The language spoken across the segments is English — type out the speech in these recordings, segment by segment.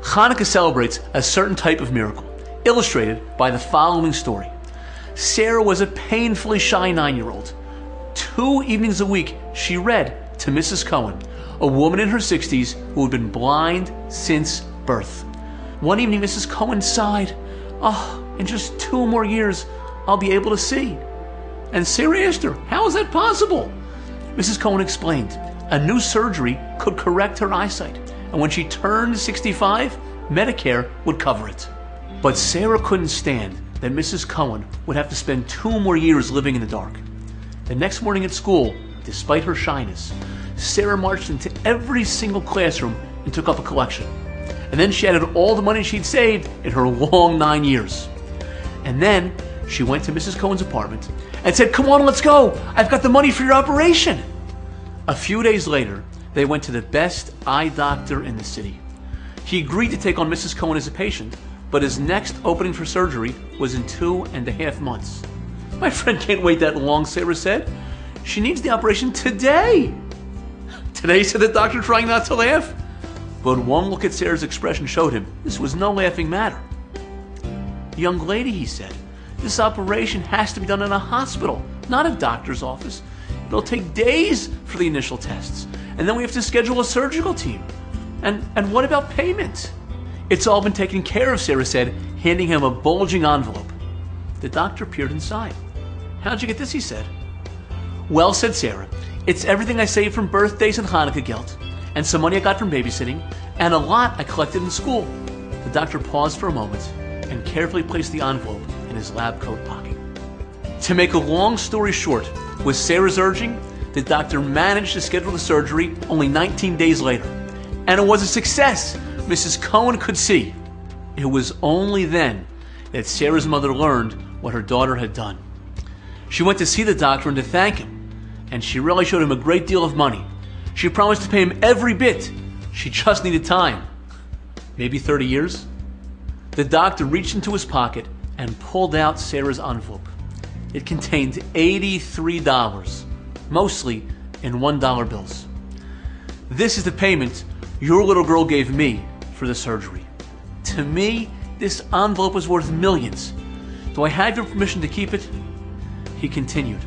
Hanukkah celebrates a certain type of miracle, illustrated by the following story. Sarah was a painfully shy 9-year-old. 2 evenings a week, she read to Mrs. Cohen, a woman in her 60s who had been blind since birth. One evening, Mrs. Cohen sighed, "Oh, in just 2 more years, I'll be able to see." And Sarah asked her, "How is that possible?" Mrs. Cohen explained, a new surgery could correct her eyesight, and when she turned 65, Medicare would cover it. But Sarah couldn't stand that Mrs. Cohen would have to spend 2 more years living in the dark. The next morning at school, despite her shyness, Sarah marched into every single classroom and took up a collection. And then she added all the money she'd saved in her long 9 years. And then she went to Mrs. Cohen's apartment and said, "Come on, let's go. I've got the money for your operation." A few days later, they went to the best eye doctor in the city. He agreed to take on Mrs. Cohen as a patient, but his next opening for surgery was in 2.5 months. "My friend can't wait that long," Sarah said. "She needs the operation today." "Today?" said the doctor, trying not to laugh. But one look at Sarah's expression showed him this was no laughing matter. "Young lady," he said, "this operation has to be done in a hospital, not a doctor's office. It'll take days for the initial tests, and then we have to schedule a surgical team. And what about payment?" "It's all been taken care of," Sarah said, handing him a bulging envelope. The doctor peered inside. "How'd you get this?" he said. "Well," said Sarah, "it's everything I saved from birthdays and Hanukkah gelt, and some money I got from babysitting, and a lot I collected in school." The doctor paused for a moment and carefully placed the envelope in his lab coat pocket. To make a long story short, with Sarah's urging, the doctor managed to schedule the surgery only 19 days later. And it was a success. Mrs. Cohen could see. It was only then that Sarah's mother learned what her daughter had done. She went to see the doctor and to thank him, and she really showed him a great deal of money. She promised to pay him every bit. She just needed time. Maybe 30 years? The doctor reached into his pocket and pulled out Sarah's envelope. It contained $83, mostly in $1 bills. "This is the payment your little girl gave me for the surgery. To me, this envelope was worth millions. Do I have your permission to keep it?" He continued,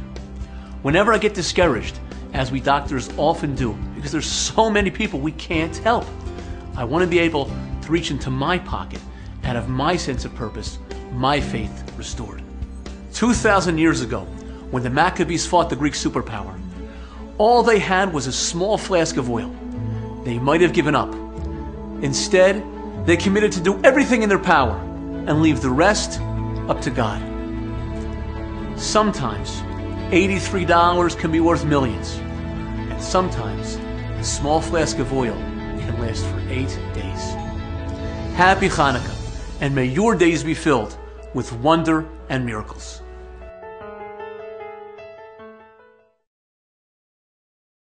"Whenever I get discouraged, as we doctors often do, because there's so many people we can't help, I want to be able to reach into my pocket and have my sense of purpose, my faith restored." 2,000 years ago, when the Maccabees fought the Greek superpower, all they had was a small flask of oil. They might have given up. Instead, they committed to do everything in their power and leave the rest up to God. Sometimes, $83 can be worth millions. And sometimes, a small flask of oil can last for 8 days. Happy Hanukkah, and may your days be filled with wonder and miracles.